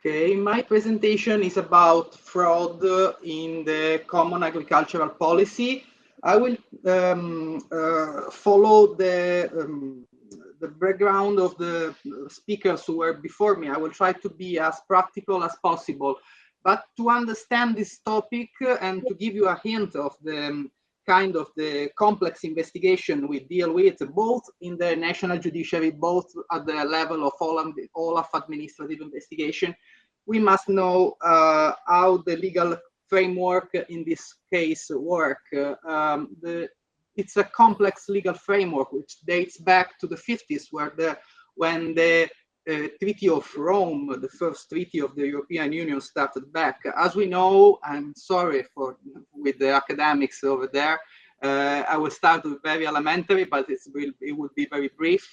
Okay, my presentation is about fraud in the Common Agricultural Policy. I will follow the background of the speakers who were before me. I will try to be as practical as possible. But to understand this topic and to give you a hint of the kind of the complex investigation we deal with, both in the national judiciary, both at the level of Olaf administrative investigation, we must know how the legal framework in this case work. It's a complex legal framework which dates back to the 50s, when the Treaty of Rome, the first treaty of the European Union, started back. As we know, I'm sorry with the academics over there. I will start with very elementary, but it will be very brief.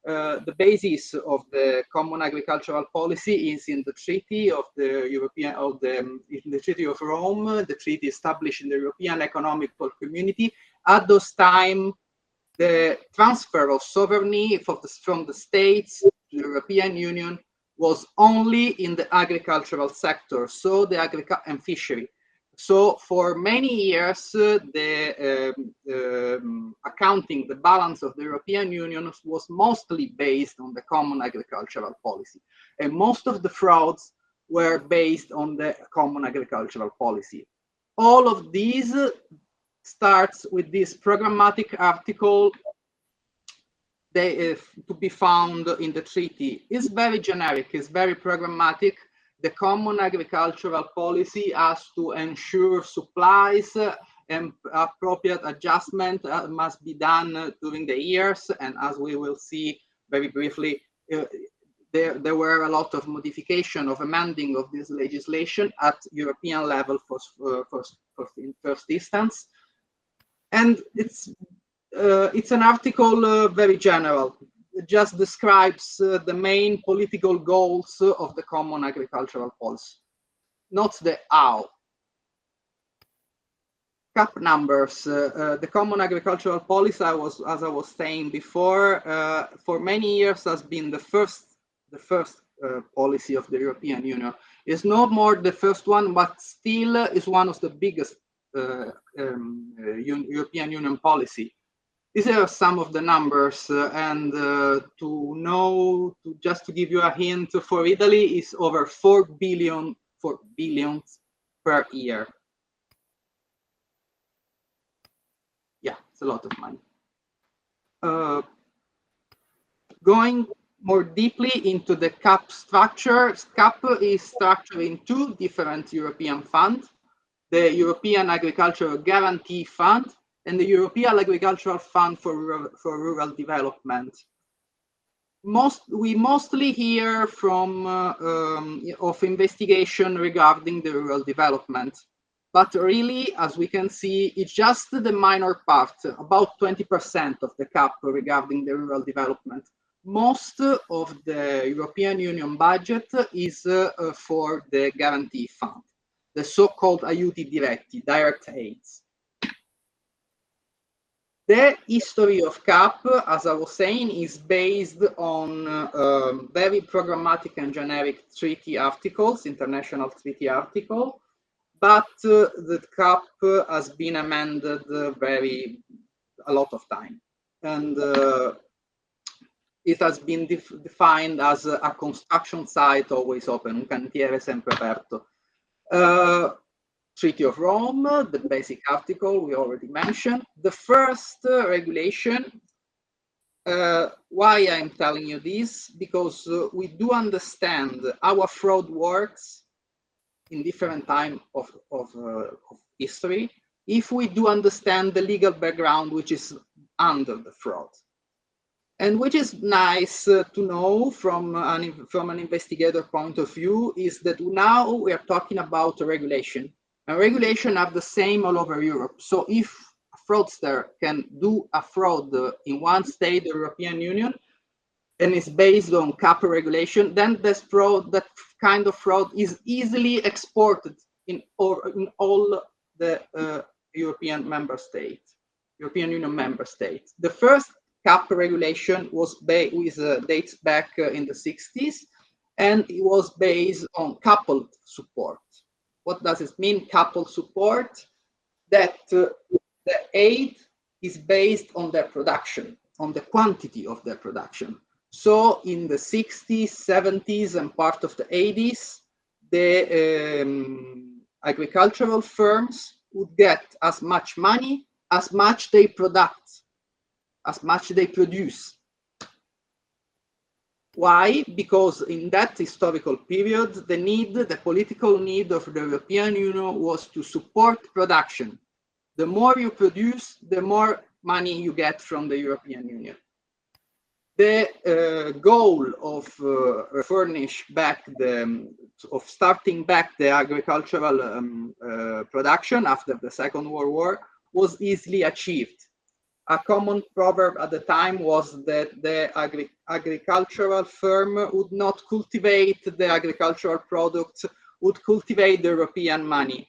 The basis of the Common Agricultural Policy is in the Treaty of the in the Treaty of Rome, the treaty established in the European Economic Community. At those time, the transfer of sovereignty from the states to the European Union was only in the agricultural sector, so the agriculture and fishery. So for many years, the balance of the European Union was mostly based on the Common Agricultural Policy. And most of the frauds were based on the Common Agricultural Policy. All of these starts with this programmatic article to be found in the treaty. It's very generic, it's very programmatic. The Common Agricultural Policy has to ensure supplies and appropriate adjustment must be done during the years. And as we will see very briefly, there were a lot of modification of amending of this legislation at European level in first instance. And it's an article very general. It just describes the main political goals of the Common Agricultural Policy, not the how. CAP numbers. The Common Agricultural Policy, as I was saying before, for many years has been the first policy of the European Union. It's not more the first one, but still is one of the biggest European Union policy. These are some of the numbers, and just to give you a hint, for Italy is over 4 billion per year. Yeah, it's a lot of money. Going more deeply into the CAP structure, CAP is structured in two different European funds: the European Agricultural Guarantee Fund and the European Agricultural Fund for Rural Development. We mostly hear from of investigation regarding the rural development, but really, as we can see, it's just the minor part, about 20% of the CAP regarding the rural development. Most of the European Union budget is for the Guarantee Fund, the so-called aiuti diretti, direct aids. The history of CAP, as I was saying, is based on very programmatic and generic treaty articles, international treaty article, but the CAP has been amended a lot of time. And it has been defined as a construction site always open, un cantiere sempre aperto. Treaty of Rome, the basic article we already mentioned. The first regulation, why I'm telling you this, because we do understand how a fraud works in different time of history, if we do understand the legal background which is under the fraud. And which is nice to know from an investigator point of view is that now we are talking about a regulation. And regulation are the same all over Europe. So if a fraudster can do a fraud in one state, the European Union, and is based on CAP regulation, then that kind of fraud is easily exported in all the European Union member states. The first CAP regulation dates back in the 60s, and it was based on coupled support. What does it mean, coupled support? That the aid is based on their production, on the quantity of their production. So in the 60s, 70s, and part of the 80s, the agricultural firms would get as much money as much they produce. Why? Because in that historical period, the political need of the European Union was to support production. The more you produce, the more money you get from the European Union. The goal of starting back the agricultural production after the Second World War was easily achieved. A common proverb at the time was that the agricultural firm would not cultivate the agricultural products, would cultivate the European money.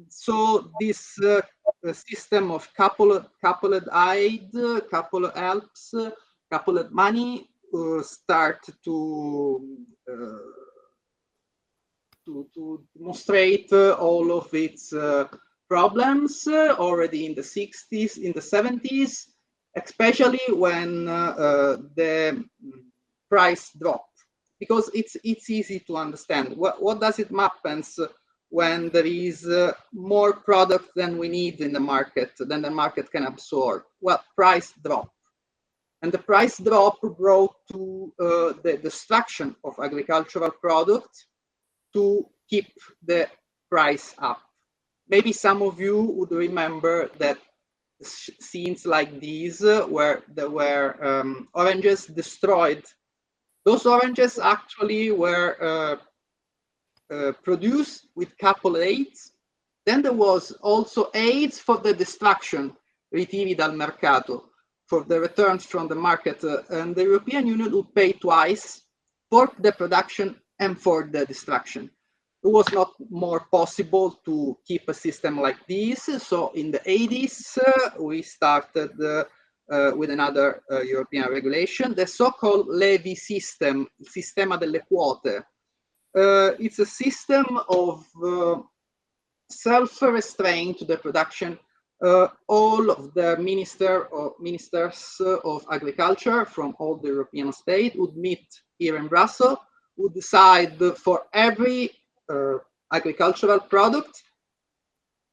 So this system of coupled aid, coupled helps, coupled money start to demonstrate all of its problems already in the 60s, in the 70s, especially when the price dropped. Because it's easy to understand. What does it happens when there is more product than we need in the market, than the market can absorb? Well, price drop. And the price drop brought to the destruction of agricultural products to keep the price up. Maybe some of you would remember that scenes like these where there were oranges destroyed. Those oranges actually were produced with coupled aids. Then there was also aids for the destruction, ritiri dal mercato, for the returns from the market. And the European Union would pay twice for the production and for the destruction. It was not more possible to keep a system like this. So in the 80s, we started with another European regulation, the so-called levy system, Sistema delle Quote. It's a system of self-restraint to the production. All of the ministers of agriculture from all the European states would meet here in Brussels, would decide for every agricultural product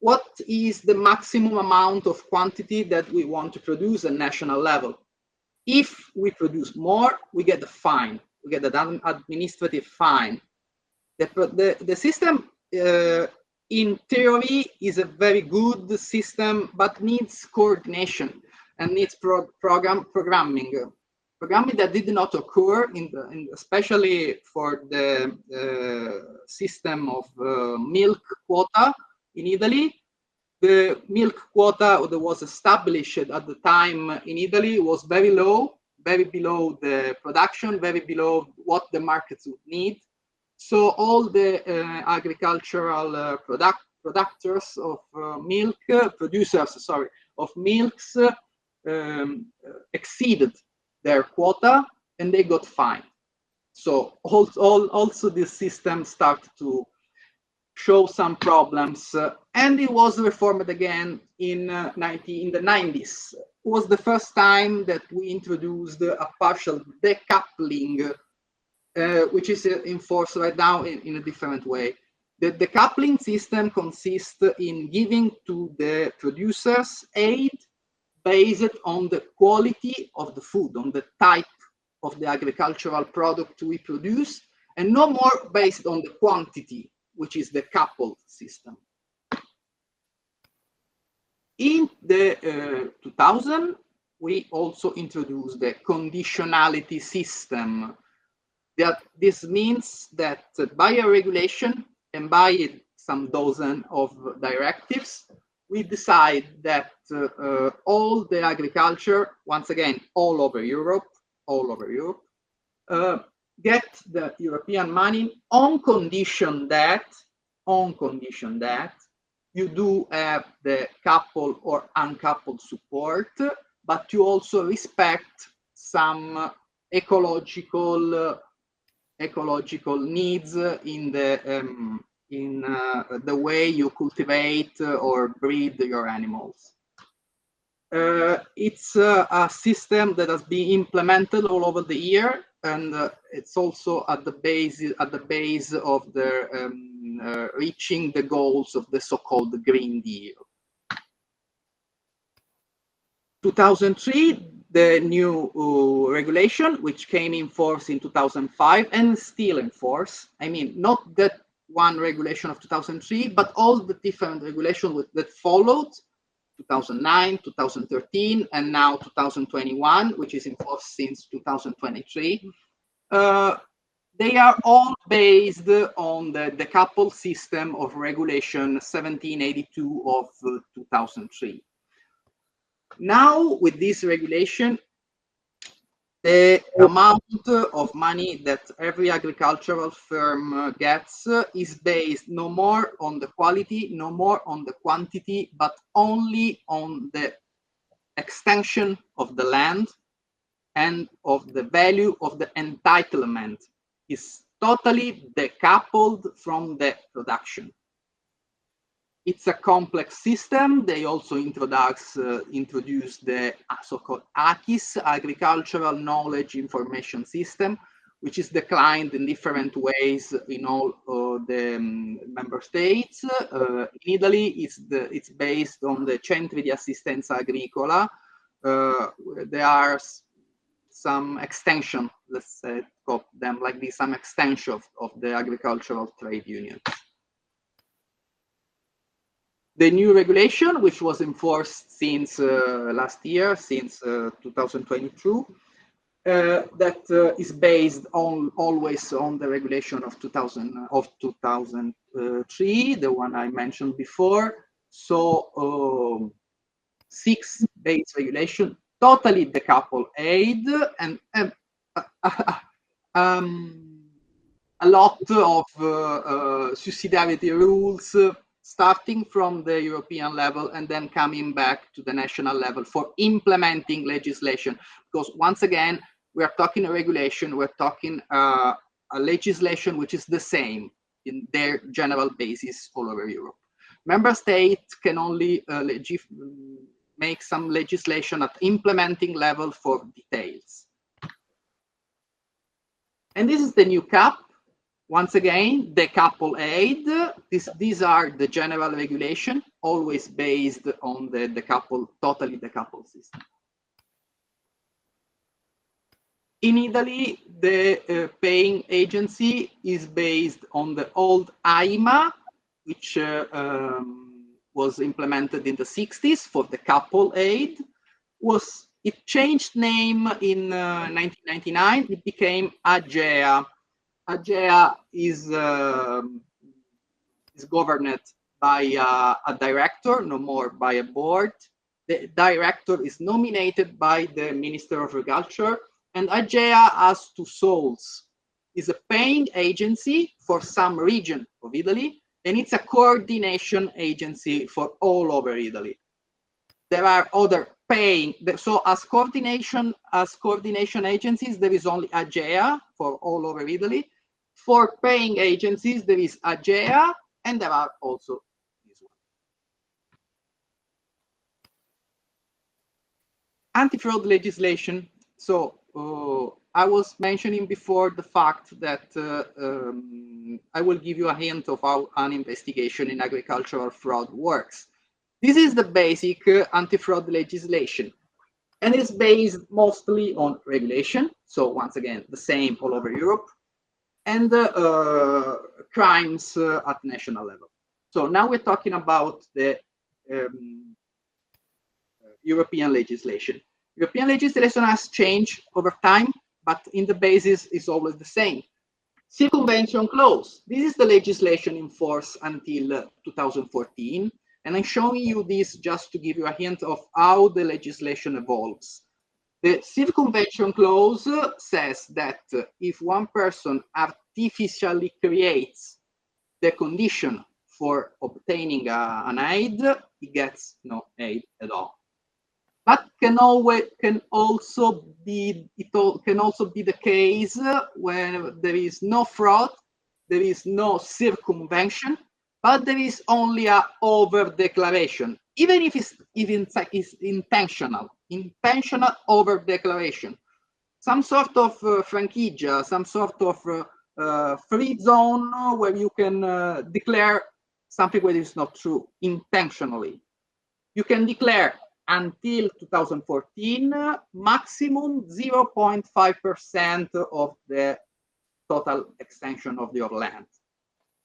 what is the maximum amount of quantity that we want to produce at national level. If we produce more, we get a fine, we get an administrative fine. The system in theory is a very good system, but needs coordination and needs programming that did not occur especially for the system of milk quota in Italy. The milk quota that was established at the time in Italy was very low, very below the production, very below what the markets would need. So all the agricultural producers of producers of milks exceeded their quota and they got fined. So also this system started to show some problems, and it was reformed again in the 90s. It was the first time that we introduced a partial decoupling, which is in force right now in a different way. The decoupling system consists in giving to the producers aid based on the quality of the food, on the type of the agricultural product we produce, and no more based on the quantity, which is the coupled system. In the 2000, we also introduced the conditionality system. This means that by a regulation and by some dozen of directives, we decide that all the agriculture, once again, all over Europe, get the European money on condition that you do have the coupled or uncoupled support, but you also respect some ecological needs in the way you cultivate or breed your animals. It's a system that has been implemented all over the year, and it's also at the base of the reaching the goals of the so-called Green Deal. 2003, the new regulation, which came in force in 2005 and still in force. I mean, not that one regulation of 2003, but all the different regulations that followed, 2009, 2013, and now 2021, which is in force since 2023. They are all based on the decoupled system of Regulation 1782 of 2003. Now, with this regulation, the amount of money that every agricultural firm gets is based no more on the quality, no more on the quantity, but only on the extension of the land and of the value of the entitlement. Is totally decoupled from the production. It's a complex system. They also introduced the so-called AKIS, Agricultural Knowledge Information System, which is declined in different ways in all the member states. In Italy, it's based on the Centri di Assistenza Agricola. There are some extension, let's call them like this, some extension of the agricultural trade unions. The new regulation, which was enforced since last year, since 2022, that is based on always on the regulation of 2003, the one I mentioned before. So 6 base regulation, totally decoupled aid, and a lot of subsidiarity rules, starting from the European level and then coming back to the national level for implementing legislation. Because once again, we are talking a regulation, we're talking a legislation which is the same in their general basis all over Europe. Member states can only make some legislation at implementing level for details. And this is the new CAP. Once again, decoupled aid. These are the general regulation, always based on the totally decoupled system. In Italy, the paying agency is based on the old AIMA, which was implemented in the 60s for the couple aid. It changed name in 1999. It became AGEA. AGEA is governed by a director, no more by a board. The director is nominated by the Minister of Agriculture, and AGEA has 2 souls. It's a paying agency for some region of Italy, and it's a coordination agency for all over Italy. There are other paying, so as coordination agencies, there is only AGEA for all over Italy. For paying agencies, there is AGEA, and there are also this one. Anti-fraud legislation. So I was mentioning before the fact that I will give you a hint of how an investigation in agricultural fraud works. This is the basic anti-fraud legislation, and it's based mostly on regulation. So once again, the same all over Europe, and crimes at national level. So now we're talking about the European legislation. European legislation has changed over time, but in the basis is always the same. Circumvention clause. This is the legislation in force until 2014. And I'm showing you this just to give you a hint of how the legislation evolves. The circumvention clause says that if one person artificially creates the condition for obtaining an aid, he gets no aid at all. That can also be the case when there is no fraud, there is no circumvention, but there is only a over declaration, even if it's intentional over declaration, some sort of franchigia, some sort of free zone where you can declare something that is not true intentionally. You can declare until 2014 maximum 0.5% of the total extension of your land.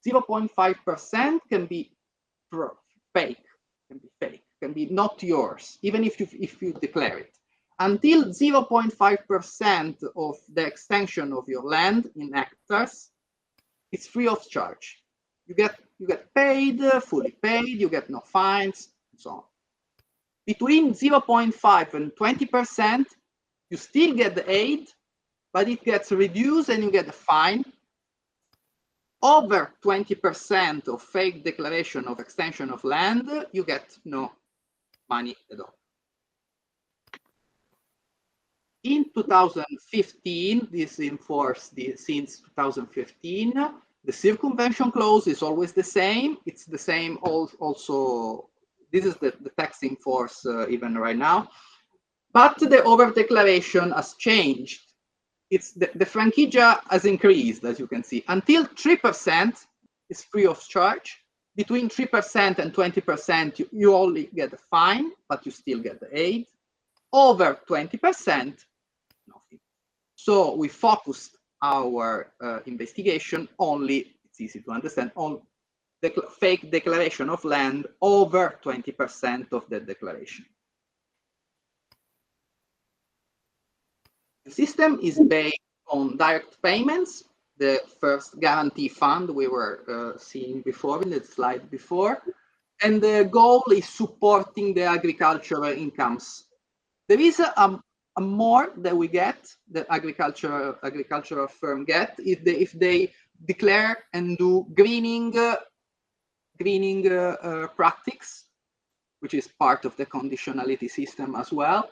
0.5% can be fake, can be not yours, even if you declare it. Until 0.5% of the extension of your land in hectares, it's free of charge. You get paid, fully paid, you get no fines, and so on. Between 0.5 and 20%, you still get the aid, but it gets reduced and you get a fine. Over 20% of fake declaration of extension of land, you get no money at all. In 2015, this in force since 2015, the circumvention clause is always the same. It's the same also. This is the text in force even right now. But the over declaration has changed. It's the franchigia has increased, as you can see. Until 3% is free of charge. Between 3% and 20%, you only get a fine, but you still get the aid. Over 20%, nothing. So we focused our investigation only, it's easy to understand, on the fake declaration of land over 20% of the declaration. The system is based on direct payments, the first guarantee fund we were seeing before in the slide before, and the goal is supporting the agricultural incomes. There is a more that we get, the agricultural firm get, if they declare and do greening practice, which is part of the conditionality system as well.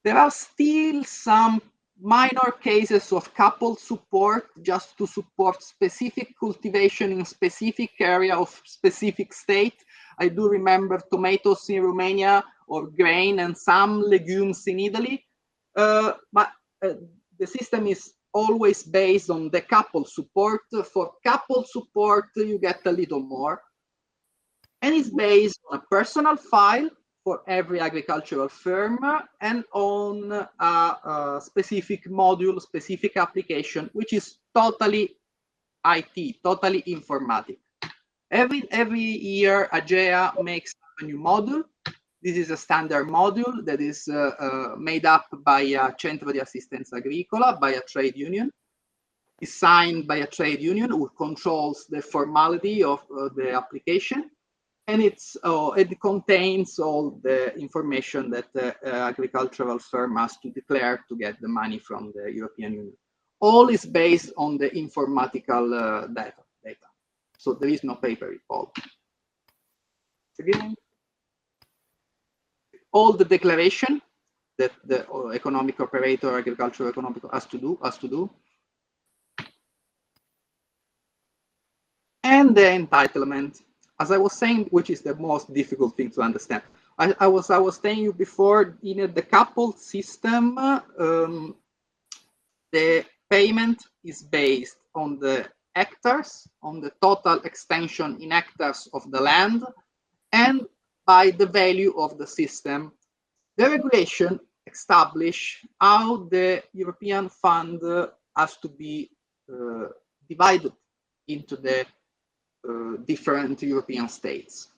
There are still some minor cases of coupled support just to support specific cultivation in specific area of specific state. I do remember tomatoes in Romania or grain and some legumes in Italy. But the system is always based on the coupled support. For coupled support, you get a little more. And it's based on a personal file for every agricultural firm and on a specific module, specific application, which is totally IT, totally informatic. Every year, AGEA makes a new module. This is a standard module that is made up by a Centro di Assistenza Agricola, by a trade union. It's signed by a trade union who controls the formality of the application. And it contains all the information that the agricultural firm has to declare to get the money from the European Union. All is based on the informatical data. So there is no paper involved. Again, all the declaration that the economic operator, agricultural economic has to do. And the entitlement. As I was saying, which is the most difficult thing to understand. I was telling you before, in the coupled system, the payment is based on the hectares, on the total extension in hectares of the land, and by the value of the system. The regulation establishes how the European fund has to be divided into the different European states.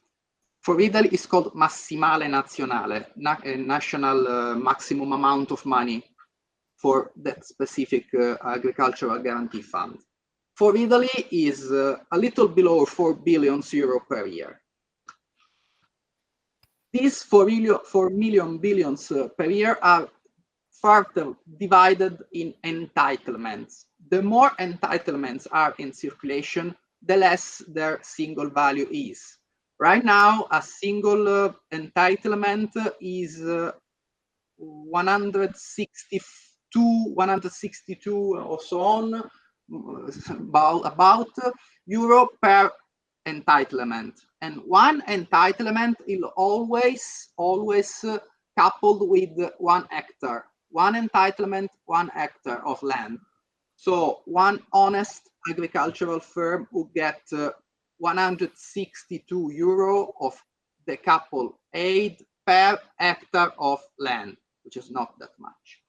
For Italy, it's called massimale nazionale, national maximum amount of money for that specific agricultural guarantee fund. For Italy, is a little below 4 billion euro per year. These 4 million billions per year are further divided in entitlements. The more entitlements are in circulation, the less their single value is. Right now, a single entitlement is 162 or so on, about euro per entitlement. And one entitlement is always coupled with 1 hectare. One entitlement, 1 hectare of land. So one honest agricultural firm would get 162 euro of the couple aid per hectare of land, which is not that much.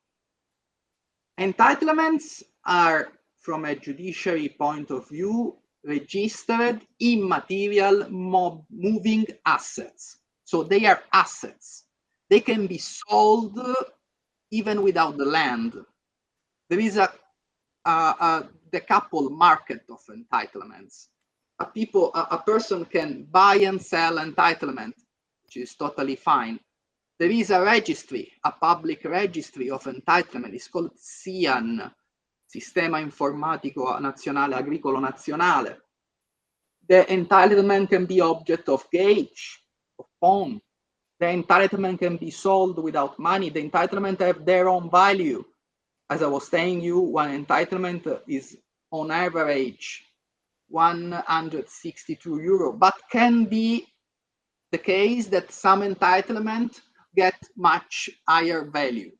Entitlements are, from a judiciary point of view, registered immaterial moving assets. So they are assets. They can be sold even without the land. There is a decoupled market of entitlements. A person can buy and sell entitlement, which is totally fine. There is a registry, a public registry of entitlement. It's called SIAN, Sistema Informatico Nazionale Agricolo Nazionale. The entitlement can be object of gauge, of pawn. The entitlement can be sold without money. The entitlement have their own value. As I was saying you, one entitlement is on average 162 euro, but can be the case that some entitlement get much higher value.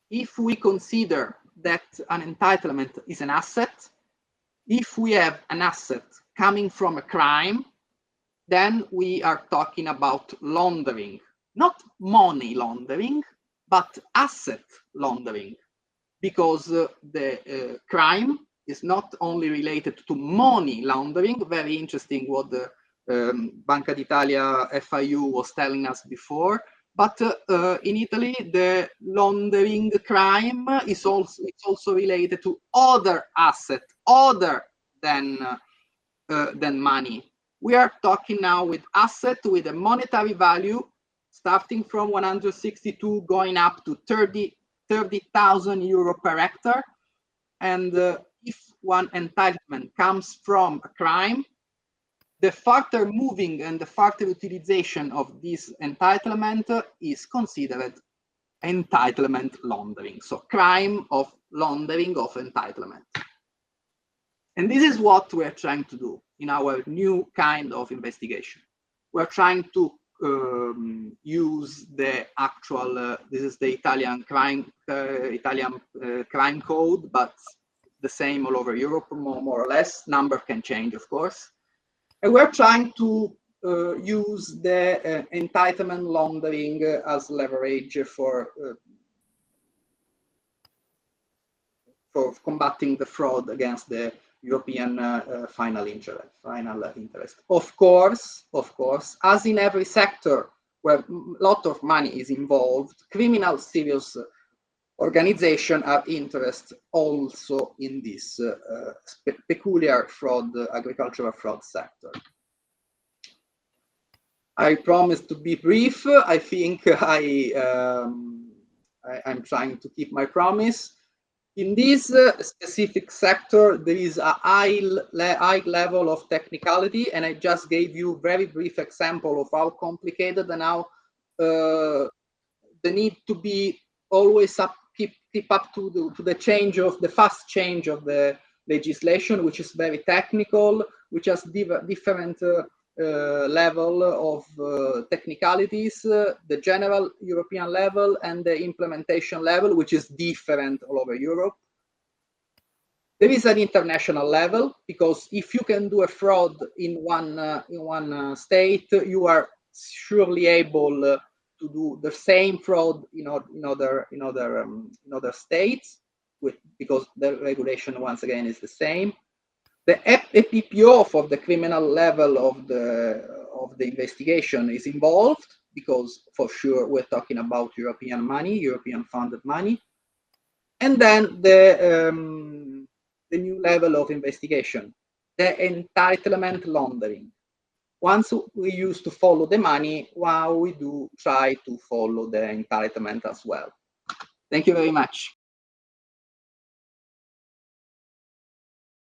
If we consider that an entitlement is an asset, if we have an asset coming from a crime, then we are talking about laundering, not money laundering, but asset laundering, because the crime is not only related to money laundering. Very interesting what the Banca d'Italia FIU was telling us before. But in Italy, the laundering crime is also related to other assets other than money. We are talking now with asset with a monetary value starting from 162 going up to 30,000 euro per hectare. And if one entitlement comes from a crime, the further moving and the further utilization of this entitlement is considered entitlement laundering. So crime of laundering of entitlement. And this is what we're trying to do in our new kind of investigation. We're trying to use the actual, this is the Italian crime code, but the same all over Europe, more or less. Number can change, of course. And we're trying to use the entitlement laundering as leverage for combating the fraud against the European final interest. Of course, as in every sector where a lot of money is involved, criminal serious organizations have interest also in this peculiar fraud, agricultural fraud sector. I promise to be brief. I think I'm trying to keep my promise. In this specific sector, there is a high level of technicality, and I just gave you a very brief example of how complicated and how the need to be always keep up to the change of the fast change of the legislation, which is very technical, which has different level of technicalities, the general European level and the implementation level, which is different all over Europe. There is an international level, because if you can do a fraud in one state, you are surely able to do the same fraud in other states, because the regulation once again is the same. The EPPO for the criminal level of the investigation is involved, because for sure we're talking about European money, European funded money. And then the new level of investigation, the entitlement laundering. Once we used to follow the money, while we do try to follow the entitlement as well. Thank you very much.